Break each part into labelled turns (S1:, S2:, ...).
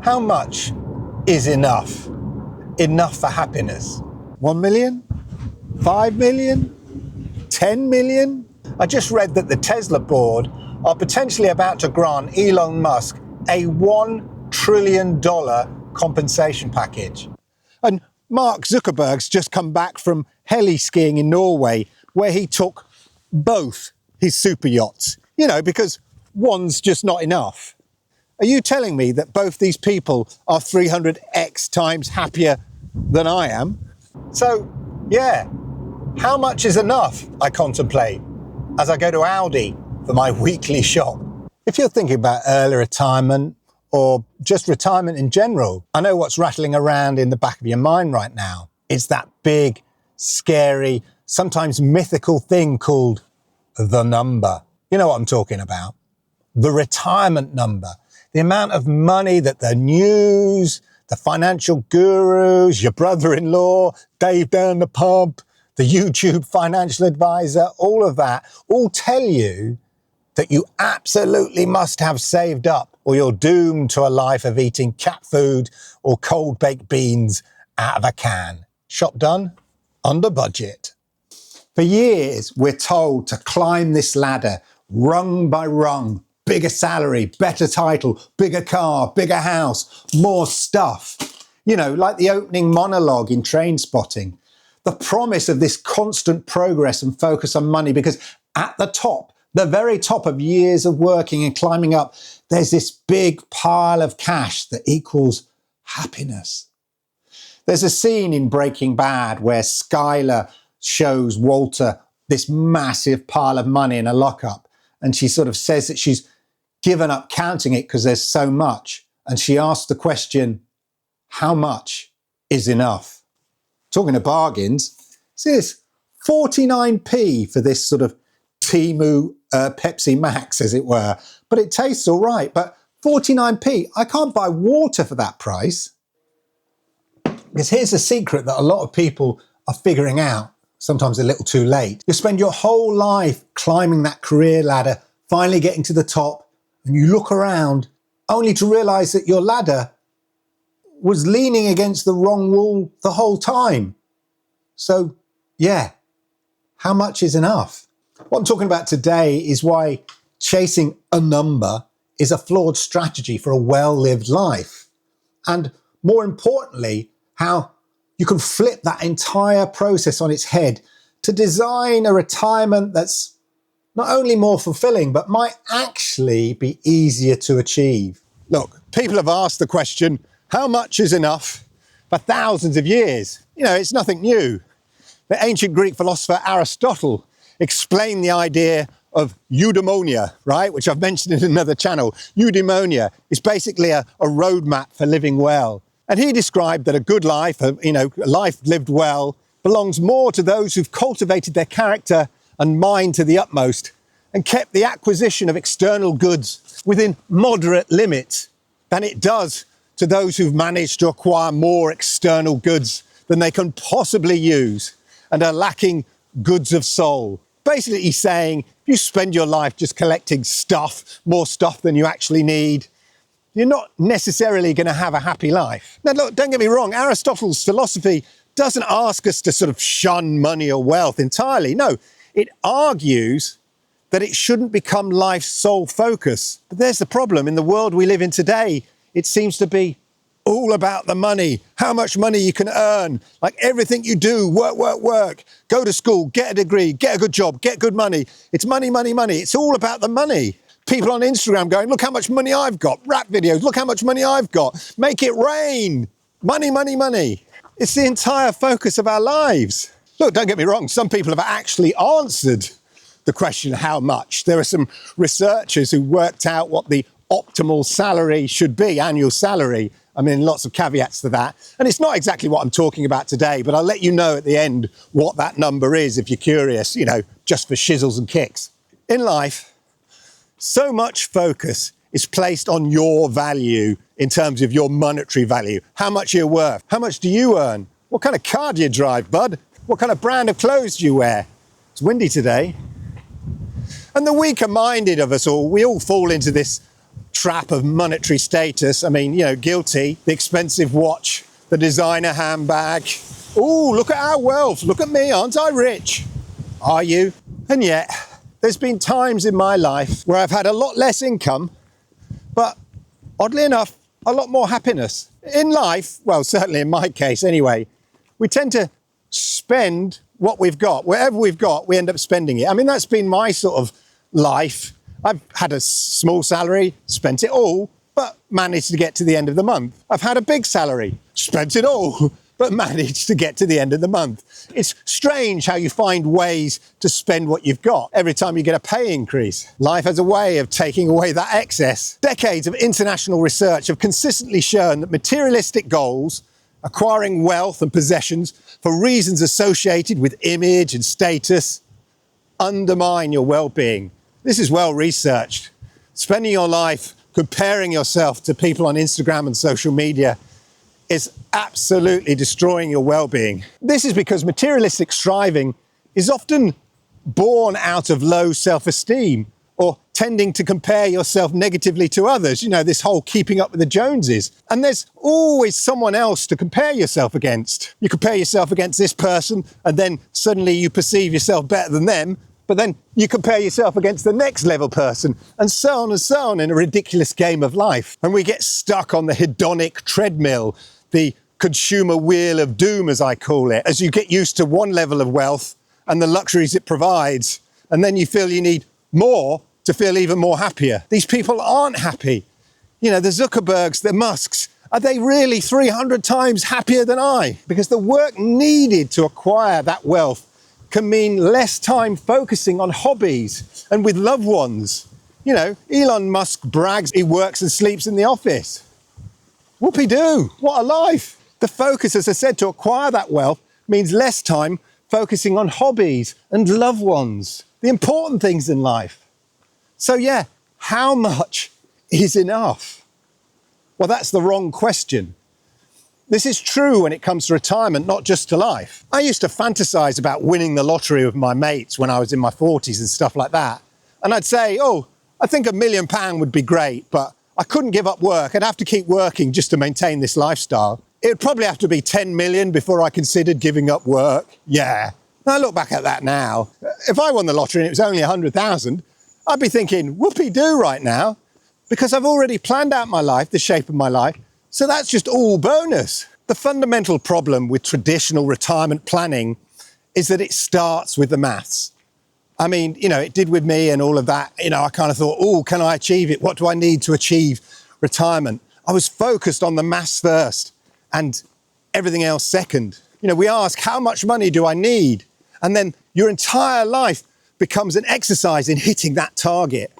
S1: How much is enough? Enough for happiness? 1 million? 5 million? 10 million? I just read that the Tesla board are potentially about to grant Elon Musk a $1 trillion compensation package. And Mark Zuckerberg's just come back from heli skiing in Norway, where he took both his super yachts, because one's just not enough. Are you telling me that both these people are 300x times happier than I am? So, yeah, how much is enough, I contemplate, as I go to Aldi for my weekly shop. If you're thinking about early retirement or just retirement in general, I know what's rattling around in the back of your mind right now. It's that big, scary, sometimes mythical thing called the number. You know what I'm talking about. The retirement number. The amount of money that the news, the financial gurus, your brother-in-law, Dave down the pub, the YouTube financial advisor, all of that, all tell you that you absolutely must have saved up or you're doomed to a life of eating cat food or cold baked beans out of a can. Shop done? Under budget. For years, we're told to climb this ladder, rung by rung. Bigger salary, better title, bigger car, bigger house, more stuff. Like the opening monologue in Trainspotting. The promise of this constant progress and focus on money, because at the top, the very top of years of working and climbing up, there's this big pile of cash that equals happiness. There's a scene in Breaking Bad where Skylar shows Walter this massive pile of money in a lockup, and she sort of says that she's given up counting it because there's so much. And she asks the question, how much is enough? Talking of bargains, see this 49p for this sort of Temu Pepsi Max, as it were. But it tastes all right. But 49p, I can't buy water for that price. Because here's a secret that a lot of people are figuring out, sometimes a little too late. You spend your whole life climbing that career ladder, finally getting to the top, and you look around only to realize that your ladder was leaning against the wrong wall the whole time. So, yeah, how much is enough? What I'm talking about today is why chasing a number is a flawed strategy for a well-lived life. And more importantly, how you can flip that entire process on its head to design a retirement that's not only more fulfilling, but might actually be easier to achieve. Look, people have asked the question, how much is enough, for thousands of years? It's nothing new. The ancient Greek philosopher Aristotle explained the idea of eudaimonia, right? Which I've mentioned in another channel. Eudaimonia is basically a roadmap for living well. And he described that a good life, a life lived well, belongs more to those who've cultivated their character and mind to the utmost and kept the acquisition of external goods within moderate limits than it does to those who've managed to acquire more external goods than they can possibly use and are lacking goods of soul. Basically, he's saying, if you spend your life just collecting stuff, more stuff than you actually need, you're not necessarily going to have a happy life. Now, look, don't get me wrong, Aristotle's philosophy doesn't ask us to sort of shun money or wealth entirely. No, it argues that it shouldn't become life's sole focus. But there's the problem. In the world we live in today, it seems to be all about the money, how much money you can earn. Like everything you do, work, work, work, go to school, get a degree, get a good job, get good money. It's money, money, money. It's all about the money. People on Instagram going, look how much money I've got. Rap videos, look how much money I've got. Make it rain. Money, money, money. It's the entire focus of our lives. Look, don't get me wrong. Some people have actually answered the question, how much? There are some researchers who worked out what the optimal salary should be, annual salary. I mean, lots of caveats to that. And it's not exactly what I'm talking about today, but I'll let you know at the end what that number is if you're curious, just for shizzles and kicks. In life, so much focus is placed on your value in terms of your monetary value. How much you're worth? How much do you earn? What kind of car do you drive, bud? What kind of brand of clothes do you wear? It's windy today. And the weaker-minded of us all, we all fall into this trap of monetary status. I mean, guilty. The expensive watch, the designer handbag. Ooh, look at our wealth. Look at me. Aren't I rich? Are you? And yet, there's been times in my life where I've had a lot less income, but oddly enough, a lot more happiness. In life, well, certainly in my case anyway, we tend to spend what we've got. Wherever we've got, we end up spending it. I mean, that's been my sort of life. I've had a small salary, spent it all, but managed to get to the end of the month. I've had a big salary, spent it all, but managed to get to the end of the month. It's strange how you find ways to spend what you've got every time you get a pay increase. Life has a way of taking away that excess. Decades of international research have consistently shown that materialistic goals, acquiring wealth and possessions for reasons associated with image and status, undermine your well-being. This is well researched. Spending your life comparing yourself to people on Instagram and social media is absolutely destroying your well-being. This is because materialistic striving is often born out of low self-esteem or tending to compare yourself negatively to others. This whole keeping up with the Joneses. And there's always someone else to compare yourself against. You compare yourself against this person and then suddenly you perceive yourself better than them, but then you compare yourself against the next level person, and so on in a ridiculous game of life. And we get stuck on the hedonic treadmill, the consumer wheel of doom, as I call it, as you get used to one level of wealth and the luxuries it provides, and then you feel you need more to feel even more happier. These people aren't happy. The Zuckerbergs, the Musks, are they really 300 times happier than I? Because the work needed to acquire that wealth can mean less time focusing on hobbies and with loved ones. Elon Musk brags he works and sleeps in the office. Whoopee-doo, what a life. The focus, as I said, to acquire that wealth means less time focusing on hobbies and loved ones, the important things in life. So yeah, how much is enough? Well, that's the wrong question. This is true when it comes to retirement, not just to life. I used to fantasize about winning the lottery with my mates when I was in my 40s and stuff like that. And I'd say, I think £1 million would be great, but I couldn't give up work. I'd have to keep working just to maintain this lifestyle. It would probably have to be 10 million before I considered giving up work. Yeah. And I look back at that now. If I won the lottery and it was only 100,000, I'd be thinking, whoopee-doo right now, because I've already planned out my life, the shape of my life. So that's just all bonus. The fundamental problem with traditional retirement planning is that it starts with the maths. I mean, it did with me and all of that. I kind of thought, can I achieve it? What do I need to achieve retirement? I was focused on the maths first and everything else second. We ask, how much money do I need? And then your entire life becomes an exercise in hitting that target.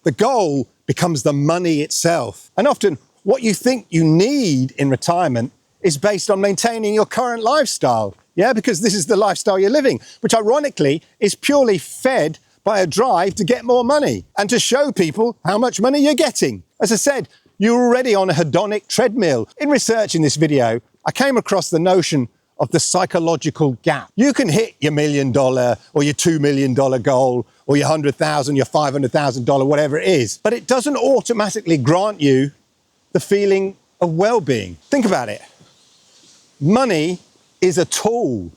S1: The goal becomes the money itself. And often what you think you need in retirement is based on maintaining your current lifestyle. Yeah, because this is the lifestyle you're living, which ironically is purely fed by a drive to get more money and to show people how much money you're getting. As I said, you're already on a hedonic treadmill. In researching this video, I came across the notion of the psychological gap. You can hit your $1 million or your $2 million goal or your $100,000, your $500,000, whatever it is, but it doesn't automatically grant you the feeling of well-being. Think about it. Money is a tool.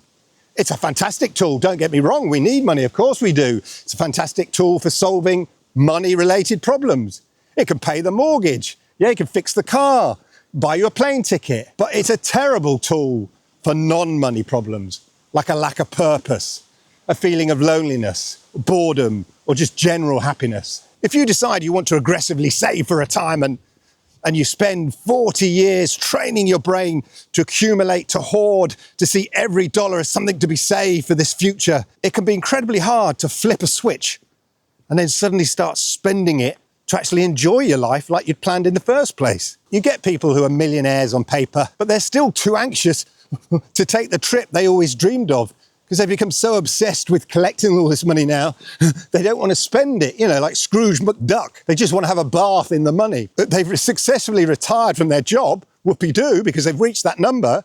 S1: It's a fantastic tool, don't get me wrong. We need money, of course we do. It's a fantastic tool for solving money-related problems. It can pay the mortgage. Yeah, it can fix the car, buy you a plane ticket. But it's a terrible tool for non-money problems, like a lack of purpose, a feeling of loneliness, boredom, or just general happiness. If you decide you want to aggressively save for retirement, and you spend 40 years training your brain to accumulate, to hoard, to see every dollar as something to be saved for this future, it can be incredibly hard to flip a switch and then suddenly start spending it to actually enjoy your life like you'd planned in the first place. You get people who are millionaires on paper, but they're still too anxious to take the trip they always dreamed of, because they've become so obsessed with collecting all this money now, they don't want to spend it, like Scrooge McDuck. They just want to have a bath in the money. They've successfully retired from their job, whoopee-doo, because they've reached that number,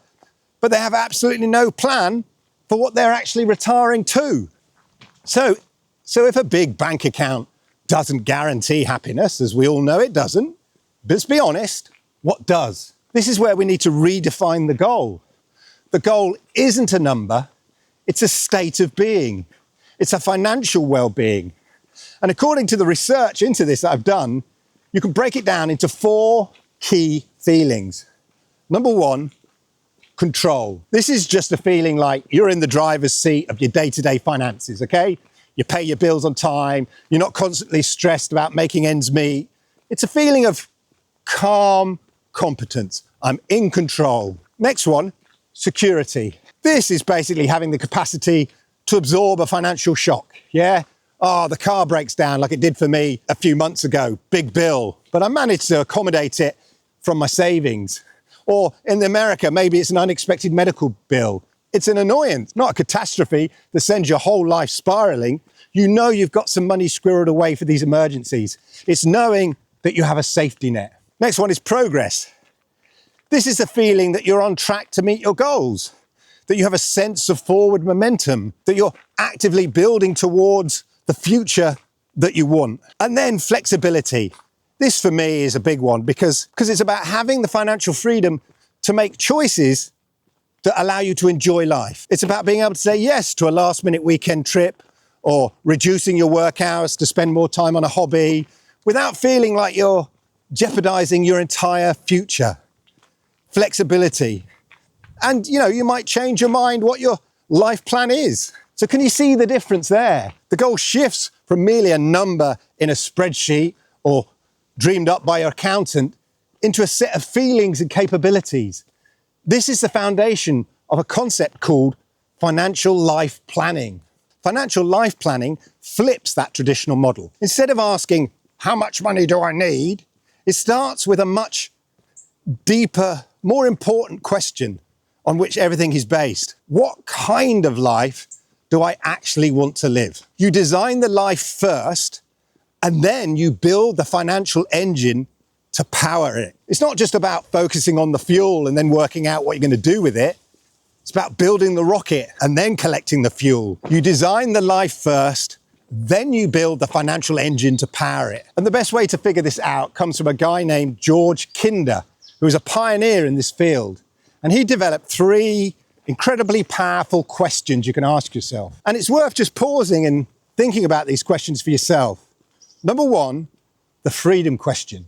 S1: but they have absolutely no plan for what they're actually retiring to. So if a big bank account doesn't guarantee happiness, as we all know it doesn't. But let's be honest, what does? This is where we need to redefine the goal. The goal isn't a number, it's a state of being. It's a financial well-being. And according to the research into this that I've done, you can break it down into 4 key feelings. Number 1, control. This is just a feeling like you're in the driver's seat of your day-to-day finances, okay? You pay your bills on time, you're not constantly stressed about making ends meet. It's a feeling of calm competence. I'm in control. Next one, security. This is basically having the capacity to absorb a financial shock, yeah? Oh, the car breaks down like it did for me a few months ago, big bill, but I managed to accommodate it from my savings. Or in America, maybe it's an unexpected medical bill. It's an annoyance, not a catastrophe that sends your whole life spiraling. You know you've got some money squirreled away for these emergencies. It's knowing that you have a safety net. Next one is progress. This is the feeling that you're on track to meet your goals, that you have a sense of forward momentum, that you're actively building towards the future that you want. And then flexibility. This for me is a big one because it's about having the financial freedom to make choices that allow you to enjoy life. It's about being able to say yes to a last minute weekend trip or reducing your work hours to spend more time on a hobby without feeling like you're jeopardizing your entire future. Flexibility. And, you might change your mind what your life plan is. So can you see the difference there? The goal shifts from merely a number in a spreadsheet or dreamed up by your accountant into a set of feelings and capabilities. This is the foundation of a concept called financial life planning. Financial life planning flips that traditional model. Instead of asking, how much money do I need? It starts with a much deeper, more important question on which everything is based. What kind of life do I actually want to live? You design the life first, and then you build the financial engine to power it. It's not just about focusing on the fuel and then working out what you're going to do with it. It's about building the rocket and then collecting the fuel. You design the life first, then you build the financial engine to power it. And the best way to figure this out comes from a guy named George Kinder, who was a pioneer in this field. And he developed 3 incredibly powerful questions you can ask yourself. And it's worth just pausing and thinking about these questions for yourself. Number 1, the freedom question.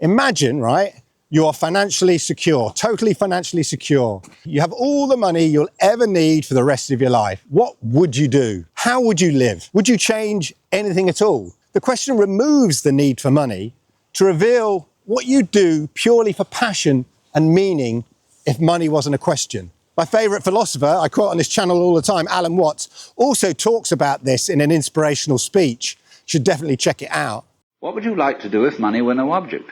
S1: Imagine, right, you are financially secure, totally financially secure. You have all the money you'll ever need for the rest of your life. What would you do? How would you live? Would you change anything at all? The question removes the need for money to reveal what you do purely for passion and meaning if money wasn't a question. My favourite philosopher, I quote on this channel all the time, Alan Watts, also talks about this in an inspirational speech. You should definitely check it out.
S2: What would you like to do if money were no object?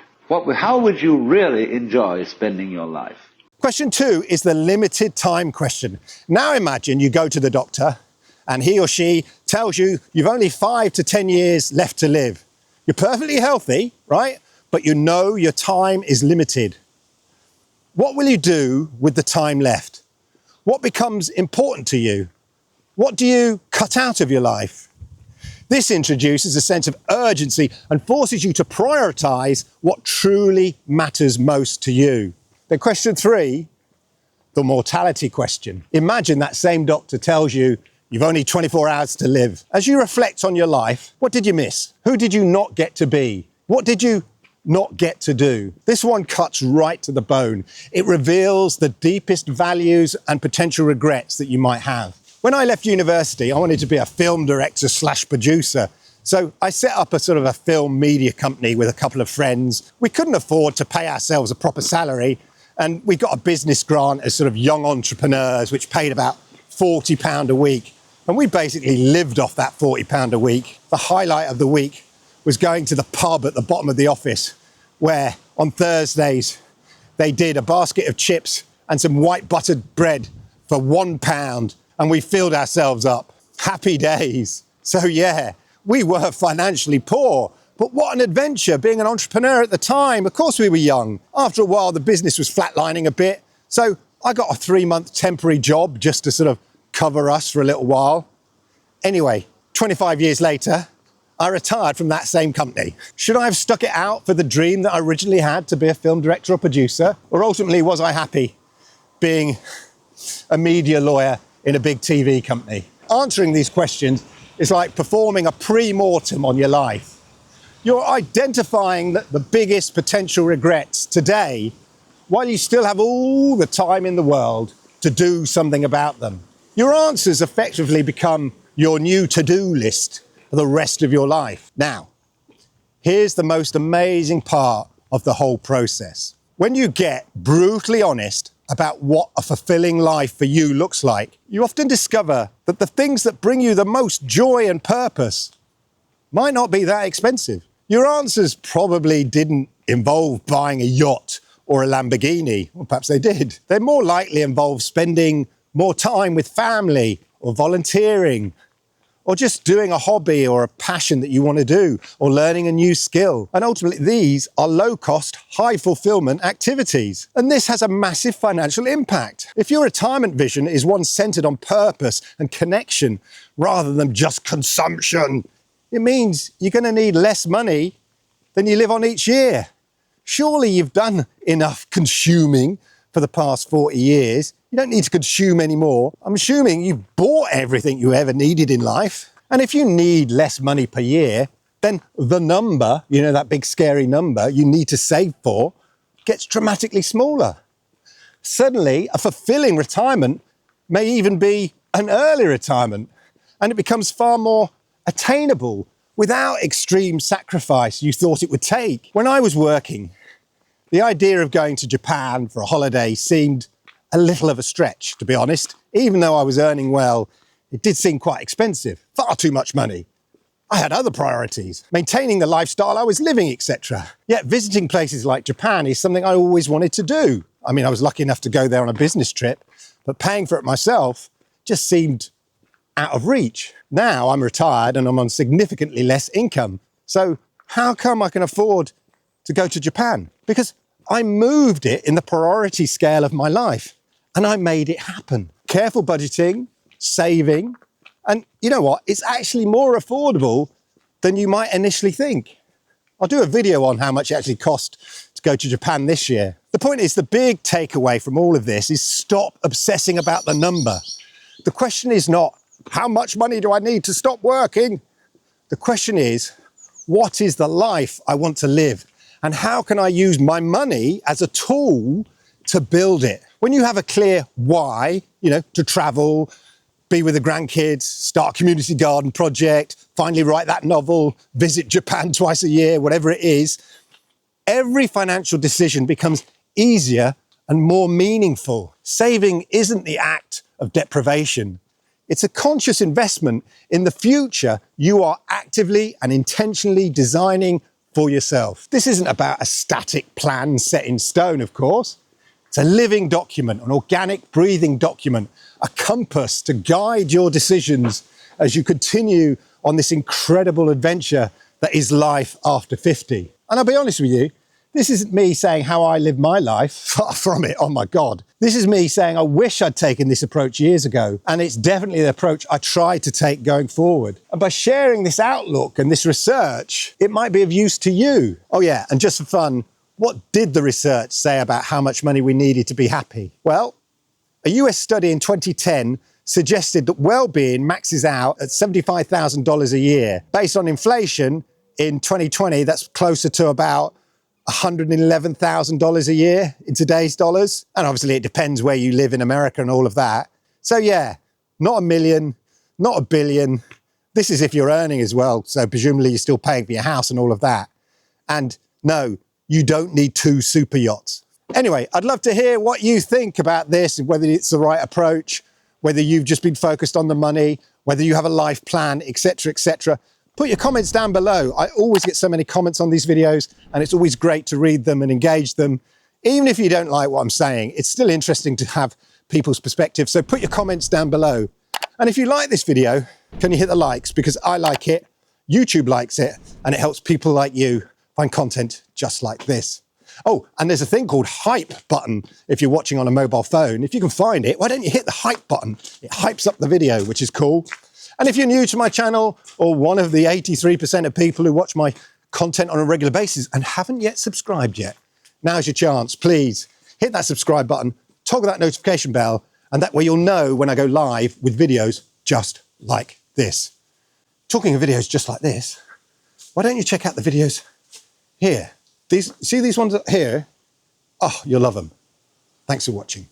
S2: How would you really enjoy spending your life?
S1: Question 2 is the limited time question. Now imagine you go to the doctor and he or she tells you you've only 5 to 10 years left to live. You're perfectly healthy, right? But you know your time is limited. What will you do with the time left? What becomes important to you? What do you cut out of your life? This introduces a sense of urgency and forces you to prioritize what truly matters most to you. Then question 3, the mortality question. Imagine that same doctor tells you you've only 24 hours to live. As you reflect on your life, what did you miss? Who did you not get to be? What did you not get to do? This one cuts right to the bone. It reveals the deepest values and potential regrets that you might have. When I left university, I wanted to be a film director / producer. So I set up a sort of a film media company with a couple of friends. We couldn't afford to pay ourselves a proper salary, and we got a business grant as sort of young entrepreneurs, which paid about £40 a week. And we basically lived off that £40 a week. The highlight of the week was going to the pub at the bottom of the office, where on Thursdays they did a basket of chips and some white buttered bread for £1, and we filled ourselves up. Happy days. So yeah, we were financially poor, but what an adventure being an entrepreneur at the time. Of course we were young. After a while, the business was flatlining a bit. So I got a 3-month temporary job just to sort of cover us for a little while. Anyway, 25 years later, I retired from that same company. Should I have stuck it out for the dream that I originally had to be a film director or producer? Or ultimately, was I happy being a media lawyer in a big TV company? Answering these questions is like performing a pre-mortem on your life. You're identifying the biggest potential regrets today while you still have all the time in the world to do something about them. Your answers effectively become your new to-do list for the rest of your life. Now, here's the most amazing part of the whole process. When you get brutally honest about what a fulfilling life for you looks like, you often discover that the things that bring you the most joy and purpose might not be that expensive. Your answers probably didn't involve buying a yacht or a Lamborghini, or perhaps they did. They more likely involve spending more time with family or volunteering, or just doing a hobby or a passion that you want to do, or learning a new skill. And ultimately, these are low-cost, high-fulfillment activities. And this has a massive financial impact. If your retirement vision is one centered on purpose and connection rather than just consumption, it means you're going to need less money than you live on each year. Surely you've done enough consuming for the past 40 years. You don't need to consume anymore. I'm assuming you've bought everything you ever needed in life. And if you need less money per year, then the number, you know, that big scary number you need to save for, gets dramatically smaller. Suddenly, a fulfilling retirement may even be an early retirement, and it becomes far more attainable without extreme sacrifice you thought it would take. When I was working, the idea of going to Japan for a holiday seemed a little of a stretch, to be honest. Even though I was earning well, it did seem quite expensive, far too much money. I had other priorities, maintaining the lifestyle I was living, etc. Yet visiting places like Japan is something I always wanted to do. I mean, I was lucky enough to go there on a business trip, but paying for it myself just seemed out of reach. Now I'm retired and I'm on significantly less income. So how come I can afford to go to Japan? Because I moved it in the priority scale of my life and I made it happen. Careful budgeting, saving, and you know what? It's actually more affordable than you might initially think. I'll do a video on how much it actually cost to go to Japan this year. The point is, the big takeaway from all of this is stop obsessing about the number. The question is not, how much money do I need to stop working? The question is, what is the life I want to live? And how can I use my money as a tool to build it? When you have a clear why, you know, to travel, be with the grandkids, start a community garden project, finally write that novel, visit Japan twice a year, whatever it is, every financial decision becomes easier and more meaningful. Saving isn't the act of deprivation. It's a conscious investment in the future you are actively and intentionally designing for yourself. This isn't about a static plan set in stone, of course. It's a living document, an organic, breathing document, a compass to guide your decisions as you continue on this incredible adventure that is life after 50. And I'll be honest with you, this isn't me saying how I live my life, far from it, oh my God. This is me saying I wish I'd taken this approach years ago, and it's definitely the approach I try to take going forward. And by sharing this outlook and this research, it might be of use to you. Oh yeah, and just for fun, what did the research say about how much money we needed to be happy? Well, a US study in 2010 suggested that well-being maxes out at $75,000 a year. Based on inflation, in 2020, that's closer to about $111,000 a year in today's dollars. And obviously it depends where you live in America and all of that. So yeah, not a million, not a billion. This is if you're earning as well. So presumably you're still paying for your house and all of that. And no, you don't need 2 super yachts. Anyway, I'd love to hear what you think about this and whether it's the right approach, whether you've just been focused on the money, whether you have a life plan, etc., etc. Put your comments down below. I always get so many comments on these videos and it's always great to read them and engage them. Even if you don't like what I'm saying, it's still interesting to have people's perspective. So put your comments down below. And if you like this video, can you hit the likes? Because I like it, YouTube likes it, and it helps people like you find content just like this. Oh, and there's a thing called hype button if you're watching on a mobile phone. If you can find it, why don't you hit the hype button? It hypes up the video, which is cool. And if you're new to my channel, or one of the 83% of people who watch my content on a regular basis and haven't yet subscribed yet, now's your chance. Please hit that subscribe button, toggle that notification bell, and that way you'll know when I go live with videos just like this. Talking of videos just like this, why don't you check out the videos here? See these ones here? Oh, you'll love them. Thanks for watching.